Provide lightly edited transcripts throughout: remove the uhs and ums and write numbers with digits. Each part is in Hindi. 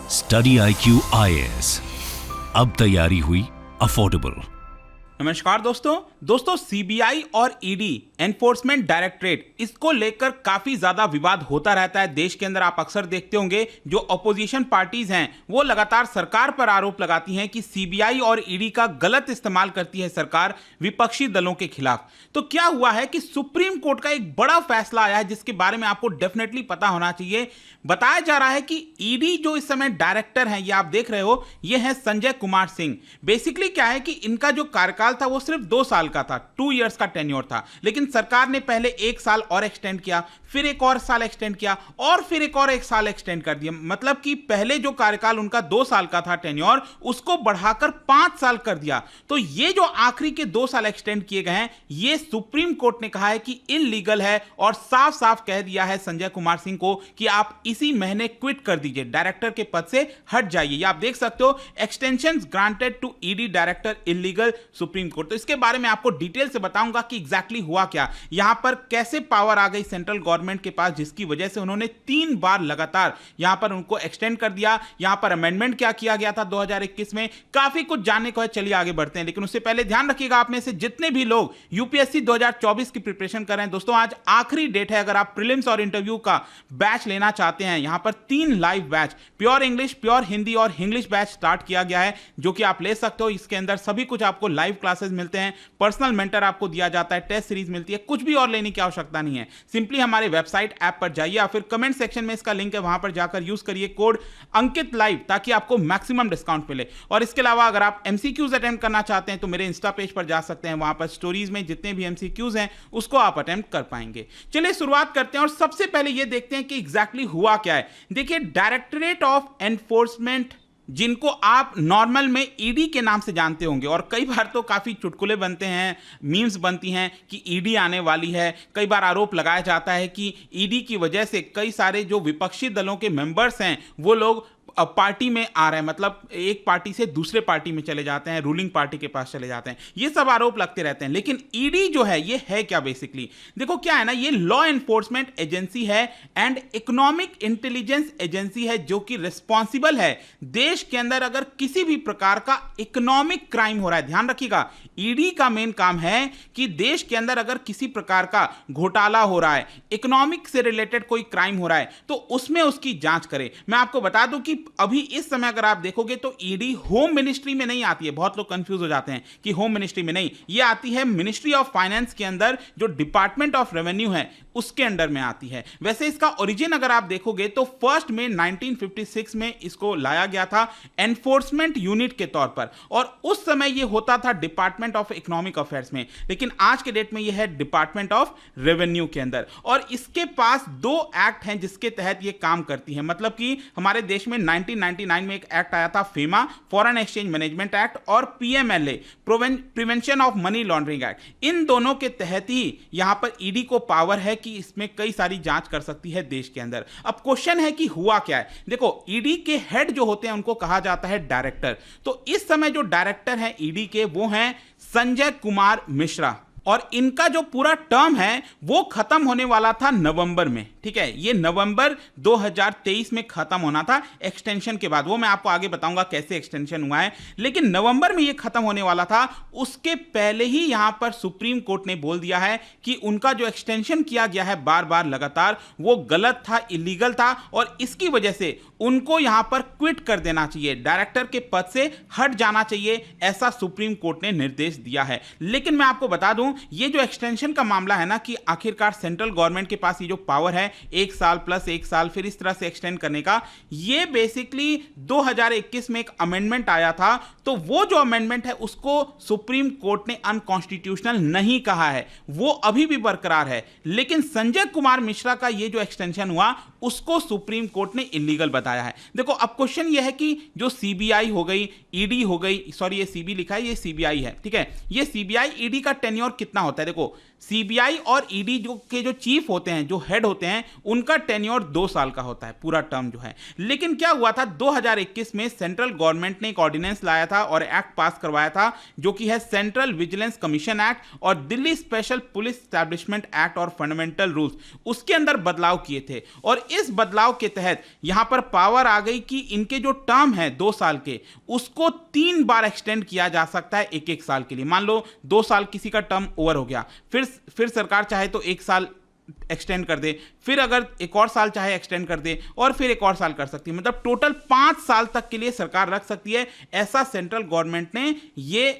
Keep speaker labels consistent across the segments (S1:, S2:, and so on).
S1: स्टडी IQ IAS, अब तैयारी हुई अफोर्डेबल।
S2: नमस्कार दोस्तों सीबीआई और ईडी एनफोर्समेंट डायरेक्टरेट इसको लेकर काफी ज्यादा विवाद होता रहता है देश के अंदर। आप अक्सर देखते होंगे जो अपोजिशन पार्टीज हैं वो लगातार सरकार पर आरोप लगाती हैं कि सीबीआई और ईडी का गलत इस्तेमाल करती है सरकार विपक्षी दलों के खिलाफ। तो क्या हुआ है कि सुप्रीम कोर्ट का एक बड़ा फैसला आया है जिसके बारे में आपको डेफिनेटली पता होना चाहिए। बताया जा रहा है कि ईडी जो इस समय डायरेक्टर हैं, ये आप देख रहे हो, ये है संजय कुमार सिंह। बेसिकली क्या है कि इनका जो कार्यकाल था वो सिर्फ 2 साल का था, 2 इयर्स का टेन्योर था, लेकिन सरकार ने पहले 1 साल और एक्सटेंड किया, फिर 1 और साल एक्सटेंड किया और फिर 1 और 1 साल एक्सटेंड कर दिया। मतलब कि पहले जो कार्यकाल उनका 2 साल का था टेन्योर, उसको बढ़ाकर 5 साल कर दिया। तो ये जो आखिरी के 2 साल एक्सटेंड किए गए हैं, ये सुप्रीम कोर्ट ने कहा है कि इल्लीगल है और साफ साफ कह दिया है संजय कुमार सिंह को कि आप इसी महीने क्विट कर दीजिए, डायरेक्टर के पद से हट जाइए। आप देख सकते हो, extension granted to ED director illegal, Supreme Court. तो इसके बारे में आपको डिटेल से बताऊंगा कि एग्जैक्टली हुआ क्या, यहां पर कैसे पावर आ गई सेंट्रल गवर्नमेंट के पास, जिसकी वजह से उन्होंने 3 बार लगातार यहां पर उनको एक्सटेंड कर दिया। यहां पर अमेंडमेंट क्या किया गया था 2021 में, काफी कुछ जानने को है। चलिए आगे बढ़ते हैं, लेकिन उससे पहले ध्यान रखिएगा, आप में से जितने भी लोग यूपीएससी 2024 की प्रिपरेशन कर रहे हैं, दोस्तों आज आखिरी डेट है। अगर आप प्रीलिम्स और इंटरव्यू का बैच लेना चाहते हैं, यहां पर 3 live batch, pure English, pure Hindi और इंग्लिश बैच स्टार्ट किया गया है, जो कि आप ले सकते हो। इसके अंदर सभी कुछ आपको लाइव क्लासेस मिलते हैं, पर्सनल मेंटर आपको दिया जाता है, टेस्ट सीरीज मिलती है, कुछ भी और लेने की आवश्यकता नहीं है। सिंपली हमारे वेबसाइट ऐप पर जाइए या फिर कमेंट सेक्शन में इसका लिंक है, वहां पर जाकर यूज करिए कोड अंकित लाइव, ताकि आपको मैक्सिमम डिस्काउंट मिले। और इसके अलावा अगर आप एमसीक्यूज अटेम्प्ट करना चाहते हैं तो मेरे इंस्टा पेज पर जा सकते हैं, वहां पर स्टोरीज में जितने भी एमसीक्यूज हैं उसको आप अटेम्प्ट कर पाएंगे। चलिए शुरुआत करते हैं और सबसे पहले यह देखते हैं कि एग्जैक्टली हुआ क्या है। देखिए, डायरेक्टरेट ऑफ एनफोर्समेंट, जिनको आप नॉर्मल में ईडी के नाम से जानते होंगे, और कई बार तो काफ़ी चुटकुले बनते हैं, मीम्स बनती हैं कि ईडी आने वाली है। कई बार आरोप लगाया जाता है कि ईडी की वजह से कई सारे जो विपक्षी दलों के मेंबर्स हैं वो लोग पार्टी में आ रहे हैं, मतलब एक पार्टी से दूसरे पार्टी में चले जाते हैं, रूलिंग पार्टी के पास चले जाते हैं। ये सब आरोप लगते रहते हैं। लेकिन ईडी जो है ये है क्या बेसिकली? देखो क्या है ना, ये लॉ एनफोर्समेंट एजेंसी है एंड इकोनॉमिक इंटेलिजेंस एजेंसी है, जो कि रिस्पॉन्सिबल है देश के अंदर अगर किसी भी प्रकार का इकोनॉमिक क्राइम हो रहा है। ध्यान रखिएगा, ईडी का मेन काम है कि देश के अंदर अगर किसी प्रकार का घोटाला हो रहा है, इकोनॉमिक से रिलेटेड कोई क्राइम हो रहा है, तो उसमें उसकी जांच करे। मैं आपको बता दूं कि अभी इस समय अगर आप देखोगे तो ईडी होम मिनिस्ट्री में नहीं आती है। बहुत लोग कंफ्यूज हो जाते हैं कि होम मिनिस्ट्री में नहीं, ये आती है मिनिस्ट्री ऑफ फाइनेंस के अंदर, जो डिपार्टमेंट ऑफ रेवेन्यू है उसके अंडर में आती है। वैसे इसका ओरिजिन अगर आप देखोगे तो 1 मई 1956 में इसको लाया गया था एनफोर्समेंट यूनिट के तौर पर, और उस समय ये होता था डिपार्टमेंट ऑफ इकोनॉमिक अफेयर्स में, लेकिन आज के डेट में ये है डिपार्टमेंट ऑफ रेवेन्यू के अंदर। और इसके पास 2 एक्ट हैं जिसके तहत ये काम करती है। मतलब कि हमारे देश में 1999 में एक एक्ट आया था, FEMA, foreign exchange management act, और PMLA, prevention of money laundering act. इन दोनों के तहत ही यहां पर ईडी को पावर है कि इसमें कई सारी जांच कर सकती है देश के अंदर। अब क्वेश्चन है कि हुआ क्या है। देखो, ईडी के हेड जो होते हैं उनको कहा जाता है डायरेक्टर। तो इस समय जो डायरेक्टर है ईडी के, वो हैं संजय कुमार मिश्रा, और इनका जो पूरा टर्म है वो खत्म होने वाला था नवंबर में। ठीक है, ये नवंबर 2023 में खत्म होना था एक्सटेंशन के बाद। वो मैं आपको आगे बताऊंगा कैसे एक्सटेंशन हुआ है, लेकिन नवंबर में ये खत्म होने वाला था। उसके पहले ही यहां पर सुप्रीम कोर्ट ने बोल दिया है कि उनका जो एक्सटेंशन किया गया है बार बार लगातार, वो गलत था, इलीगल था, और इसकी वजह से उनको यहां पर क्विट कर देना चाहिए, डायरेक्टर के पद से हट जाना चाहिए, ऐसा सुप्रीम कोर्ट ने निर्देश दिया है। लेकिन मैं आपको बता दूं, ये जो एक्सटेंशन का मामला है ना, कि आखिरकार सेंट्रल गवर्नमेंट के पास ये जो पावर है 1 साल प्लस 1 साल फिर इस तरह से एक्सटेंड करने का, ये बेसिकली 2021 में एक अमेंडमेंट आया था। तो वो जो अमेंडमेंट है उसको सुप्रीम कोर्ट ने अनकॉन्स्टिट्यूशनल नहीं कहा है, वो अभी भी बरकरार है। लेकिन संजय कुमार मिश्रा का ये जो एक्सटेंशन हुआ उसको सुप्रीम कोर्ट ने इलीगल बताया है। देखो, अब क्वेश्चन ये है कि जो सीबीआई हो गई, ईडी हो गई, सॉरी ये सीबी लिखा है, ये सीबीआई है, ठीक है, ये सीबीआई ईडी का टेन्योर कितना होता है? देखो, सीबीआई और ईडी जो चीफ होते हैं, जो हेड होते हैं, उनका टेन्योर 2 साल का होता है, पूरा टर्म जो है। लेकिन क्या हुआ था, 2021 में सेंट्रल गवर्नमेंट ने एक ऑर्डिनेंस लाया था और एक्ट पास करवाया था, जो कि है सेंट्रल विजिलेंस कमीशन एक्ट और Delhi special police establishment act और फंडामेंटल रूल्स, उसके अंदर बदलाव किए थे। और इस बदलाव के तहत यहां पर पावर आ गई कि इनके जो टर्म है 2 साल के, उसको 3 बार एक्सटेंड किया जा सकता है 1-1 साल के लिए। मान लो 2 साल किसी का टर्म ओवर हो गया, फिर सरकार चाहे तो 1 साल एक्सटेंड कर दे, फिर अगर 1 और साल चाहे एक्सटेंड कर दे, और फिर 1 और साल कर सकती है। मतलब टोटल 5 साल तक के लिए सरकार रख सकती है। ऐसा सेंट्रल गवर्नमेंट ने ये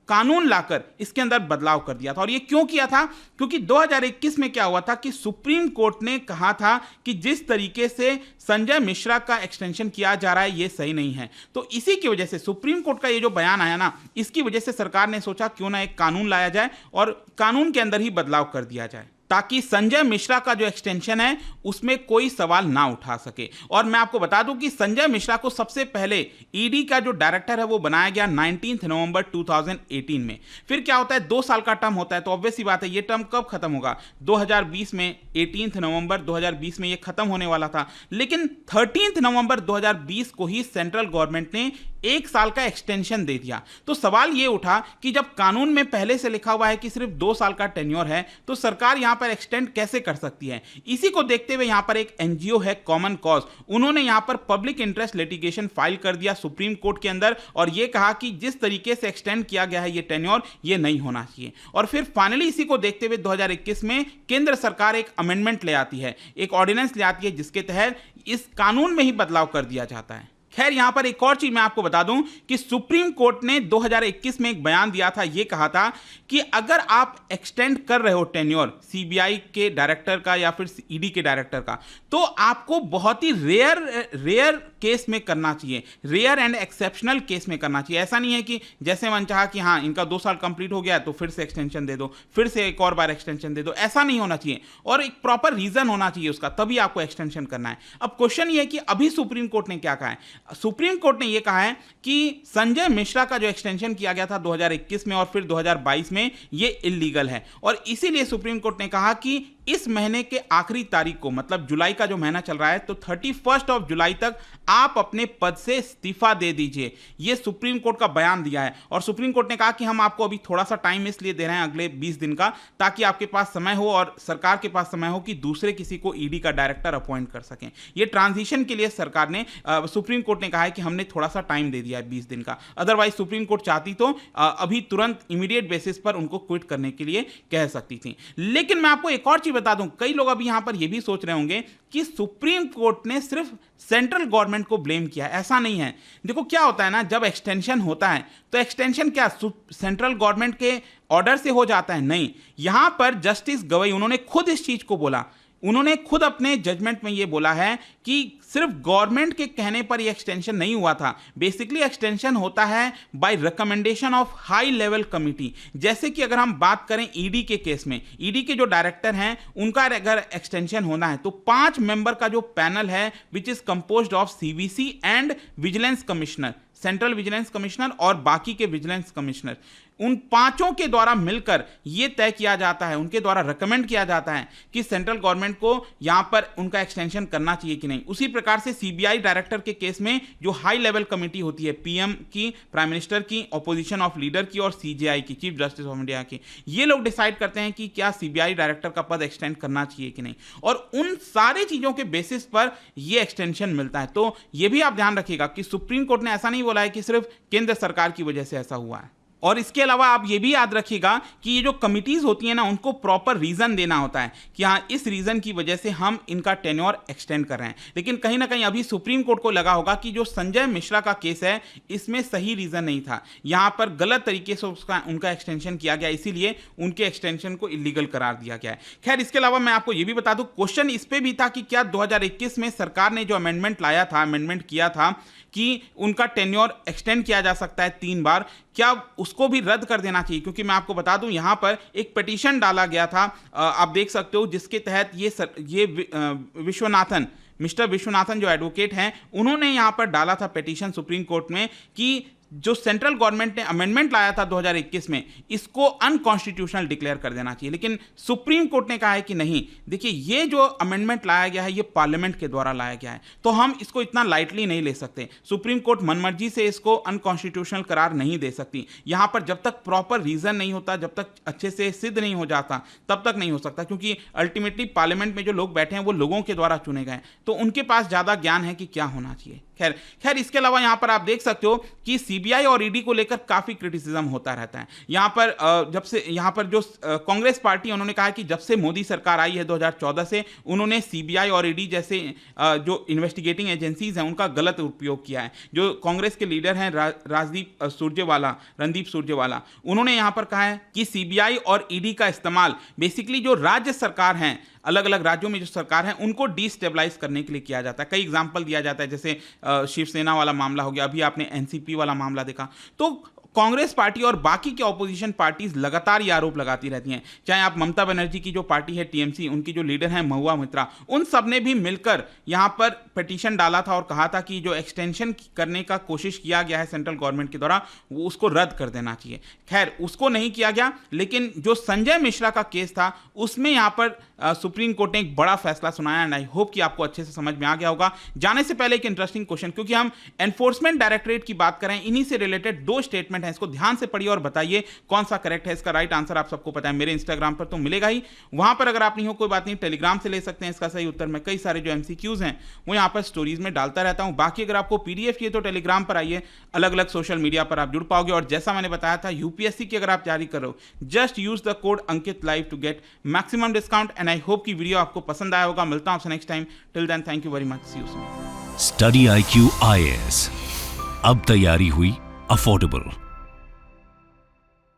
S2: कानून लाकर इसके अंदर बदलाव कर दिया था। और ये क्यों किया था? क्योंकि 2021 में क्या हुआ था कि सुप्रीम कोर्ट ने कहा था कि जिस तरीके से संजय मिश्रा का एक्सटेंशन किया जा रहा है ये सही नहीं है। तो इसी की वजह से सुप्रीम कोर्ट का ये जो बयान आया ना, इसकी वजह से सरकार ने सोचा क्यों ना एक कानून लाया जाए और कानून के अंदर ही बदलाव कर दिया जाए, ताकि संजय मिश्रा का जो एक्सटेंशन है उसमें कोई सवाल ना उठा सके। और मैं आपको बता दूं कि संजय मिश्रा को सबसे पहले ईडी का जो डायरेक्टर है वो बनाया गया 19 नवंबर 2018 में। फिर क्या होता है, 2 साल का टर्म होता है, तो ऑब्वियस सी बात है ये टर्म कब खत्म होगा, 2020 में, 18 नवंबर 2020 में ये खत्म होने वाला था। लेकिन 13 नवंबर 2020 को ही सेंट्रल गवर्नमेंट ने 1 साल का एक्सटेंशन दे दिया। तो सवाल ये उठा कि जब कानून में पहले से लिखा हुआ है कि सिर्फ 2 साल का टेन्योर है, तो सरकार यहां पर एक्सटेंड कैसे कर सकती है? इसी को देखते हुए यहां पर एक एनजीओ है कॉमन कॉज, उन्होंने यहां पर पब्लिक इंटरेस्ट लिटिगेशन फाइल कर दिया सुप्रीम कोर्ट के अंदर और यह कहा कि जिस तरीके से एक्सटेंड किया गया है ये टेन्योर, ये नहीं होना चाहिए। और फिर फाइनली इसी को देखते हुए 2021 में केंद्र सरकार एक अमेंडमेंट ले आती है, एक ऑर्डिनेंस ले आती है, जिसके तहत इस कानून में ही बदलाव कर दिया जाता है। खैर, यहां पर एक और चीज मैं आपको बता दूं कि सुप्रीम कोर्ट ने 2021 में एक बयान दिया था, यह कहा था कि अगर आप एक्सटेंड कर रहे हो टेन्योर सीबीआई के डायरेक्टर का या फिर ईडी के डायरेक्टर का, तो आपको बहुत ही रेयर केस में करना चाहिए, रेयर एंड एक्सेप्शनल केस में करना चाहिए। ऐसा नहीं है कि जैसे मन चाहा कि हाँ इनका 2 साल कंप्लीट हो गया तो फिर से एक्सटेंशन दे दो, फिर से 1 और बार एक्सटेंशन दे दो, ऐसा नहीं होना चाहिए। और एक प्रॉपर रीजन होना चाहिए उसका, तभी आपको एक्सटेंशन करना है। अब क्वेश्चन ये है कि अभी सुप्रीम कोर्ट ने क्या कहा है? सुप्रीम कोर्ट ने यह कहा है कि संजय मिश्रा का जो एक्सटेंशन किया गया था 2021 में और फिर 2022 में, यह इल्लीगल है। और इसीलिए सुप्रीम कोर्ट ने कहा कि इस महीने के आखिरी तारीख को, मतलब जुलाई का जो महीना चल रहा है, तो 31 जुलाई तक आप अपने पद से इस्तीफा दे दीजिए। यह सुप्रीम कोर्ट का बयान दिया है। और सुप्रीम कोर्ट ने कहा कि हम आपको अभी थोड़ा सा टाइम इसलिए दे रहे हैं, अगले 20 दिन का, ताकि आपके पास समय हो और सरकार के पास समय हो कि दूसरे किसी को ईडी का डायरेक्टर अपॉइंट कर सकें। यह ट्रांजिशन के लिए सरकार ने, सुप्रीम कोर्ट ने कहा है कि हमने थोड़ा सा टाइम दे दिया है 20 दिन का। अदरवाइज सुप्रीम कोर्ट चाहती तो अभी तुरंत इमीडिएट बेसिस पर उनको क्विट करने के लिए कह सकती थी। लेकिन मैं आपको एक और चीज बता दूं, कई लोग अभी यहां पर यह भी सोच रहे होंगे कि सुप्रीम कोर्ट ने सिर्फ सेंट्रल गवर्नमेंट को ब्लेम किया। ऐसा नहीं है। देखो क्या होता है ना, जब एक्सटेंशन होता है तो एक्सटेंशन क्या सेंट्रल गवर्नमेंट के ऑर्डर से हो जाता है? नहीं। यहां पर जस्टिस गवई, उन्होंने खुद इस चीज को बोला, उन्होंने खुद अपने जजमेंट में यह बोला है कि सिर्फ गवर्नमेंट के कहने पर यह एक्सटेंशन नहीं हुआ था। बेसिकली एक्सटेंशन होता है bye recommendation of high level committee. जैसे कि अगर हम बात करें ईडी के केस में, ईडी के जो डायरेक्टर हैं उनका अगर एक्सटेंशन होना है तो 5 मेंबर का जो पैनल है which is composed of CVC and vigilance commissioner, central vigilance commissioner और बाकी के विजिलेंस कमिश्नर, उन 5 के द्वारा मिलकर यह तय किया जाता है, उनके द्वारा रिकमेंड किया जाता है कि सेंट्रल गवर्नमेंट को यहां पर उनका एक्सटेंशन करना चाहिए कि नहीं। उसी प्रकार से सीबीआई डायरेक्टर के केस में जो हाई लेवल कमेटी होती है, पीएम की, प्राइम मिनिस्टर की, ऑपोजिशन ऑफ लीडर की और सीजेआई की, चीफ जस्टिस ऑफ इंडिया की, ये लोग डिसाइड करते हैं कि क्या सीबीआई डायरेक्टर का पद एक्सटेंड करना चाहिए कि नहीं। और उन सारी चीजों के बेसिस पर यह एक्सटेंशन मिलता है। तो यह भी आप ध्यान रखिएगा कि सुप्रीम कोर्ट ने ऐसा नहीं बोला है कि सिर्फ केंद्र सरकार की वजह से ऐसा हुआ है। और इसके अलावा आप ये भी याद रखिएगा कि ये जो कमिटीज होती हैं ना, उनको प्रॉपर रीजन देना होता है कि हाँ इस रीजन की वजह से हम इनका टेन्योर एक्सटेंड कर रहे हैं। लेकिन कहीं ना कहीं अभी सुप्रीम कोर्ट को लगा होगा कि जो संजय मिश्रा का केस है इसमें सही रीजन नहीं था, यहां पर गलत तरीके से उनका एक्सटेंशन किया गया, इसीलिए उनके एक्सटेंशन को इलीगल करार दिया गया है। खैर, इसके अलावा मैं आपको ये भी बता दूं, क्वेश्चन इस पे भी था कि क्या 2021 में सरकार ने जो अमेंडमेंट लाया था, अमेंडमेंट किया था कि उनका टेन्योर एक्सटेंड किया जा सकता है 3 बार, क्या उसको भी रद्द कर देना चाहिए? क्योंकि मैं आपको बता दूं यहां पर एक पिटीशन डाला गया था, आप देख सकते हो, जिसके तहत ये मिस्टर विश्वनाथन जो एडवोकेट हैं, उन्होंने यहां पर डाला था पिटीशन सुप्रीम कोर्ट में कि जो सेंट्रल गवर्नमेंट ने अमेंडमेंट लाया था 2021 में, इसको अनकॉन्स्टिट्यूशनल डिक्लेयर कर देना चाहिए। लेकिन सुप्रीम कोर्ट ने कहा है कि नहीं, देखिए ये जो अमेंडमेंट लाया गया है ये पार्लियामेंट के द्वारा लाया गया है, तो हम इसको इतना लाइटली नहीं ले सकते। सुप्रीम कोर्ट मनमर्जी से इसको अनकॉन्स्टिट्यूशनल करार नहीं दे सकती। यहां पर जब तक प्रॉपर रीजन नहीं होता, जब तक अच्छे से सिद्ध नहीं हो जाता, तब तक नहीं हो सकता, क्योंकि अल्टीमेटली पार्लियामेंट में जो लोग बैठे हैं वो लोगों के द्वारा चुने गए, तो उनके पास ज्यादा ज्ञान है कि क्या होना चाहिए। खैर इसके अलावा यहां पर आप देख सकते हो कि सीबीआई और ईडी को लेकर काफी क्रिटिसिज्म होता रहता है। यहां पर जब से यहां पर जो कांग्रेस पार्टी, उन्होंने कहा कि जब से मोदी सरकार आई है 2014 से, उन्होंने सीबीआई और ईडी जैसे जो इन्वेस्टिगेटिंग एजेंसीज हैं उनका गलत उपयोग किया है। जो कांग्रेस के लीडर हैं रणदीप सुरजेवाला, उन्होंने यहां पर कहा है कि सीबीआई और ईडी का इस्तेमाल बेसिकली जो राज्य सरकार हैं, अलग अलग राज्यों में जो सरकार है, उनको डिस्टेबलाइज करने के लिए किया जाता है। कई एग्जाम्पल दिया जाता है, जैसे शिवसेना वाला मामला हो गया, अभी आपने एनसीपी वाला मामला देखा। तो कांग्रेस पार्टी और बाकी के ऑपोजिशन पार्टीज लगातार ये आरोप लगाती रहती हैं, चाहे आप ममता बनर्जी की जो पार्टी है टीएमसी, उनकी जो लीडर है महुआ मोइत्रा, उन सब ने भी मिलकर यहां पर पिटीशन डाला था और कहा था कि जो एक्सटेंशन करने का कोशिश किया गया है सेंट्रल गवर्नमेंट के द्वारा, वो उसको रद्द कर देना चाहिए। खैर उसको नहीं किया गया, लेकिन जो संजय मिश्रा का केस था उसमें यहां पर सुप्रीम कोर्ट ने एक बड़ा फैसला सुनाया, एंड आई होप कि आपको अच्छे से समझ में आ गया होगा। जाने से पहले एक इंटरेस्टिंग क्वेश्चन, क्योंकि हम एनफोर्समेंट डायरेक्टरेट की बात करें, इन्हीं से रिलेटेड 2 स्टेटमेंट हैं, इसको ध्यान से पढ़िए और बताइए कौन सा करेक्ट है। इसका राइट आंसर आप सबको पता है, मेरे इंस्टाग्राम पर तो मिलेगा ही, वहां पर अगर आप नहीं हो कोई बात नहीं, टेलीग्राम से ले सकते हैं इसका सही उत्तर। मैं कई सारे जो एमसीक्यूज हैं वो यहां पर स्टोरीज में डालता रहता हूं। बाकी अगर आपको पीडीएफ चाहिए तो टेलीग्राम पर आइए, अलग अलग सोशल मीडिया पर आप जुड़ पाओगे। और जैसा मैंने बताया था, यूपीएससी की अगर आप तैयारी कर रहे हो, just use the code Ankit live to get maximum discount. And I hope की वीडियो आपको पसंद आया होगा। मिलता हूं आपसे next time. Till then, thank you very much, see you soon.
S1: Study IQ IAS, अब तैयारी हुई अफोर्डेबल।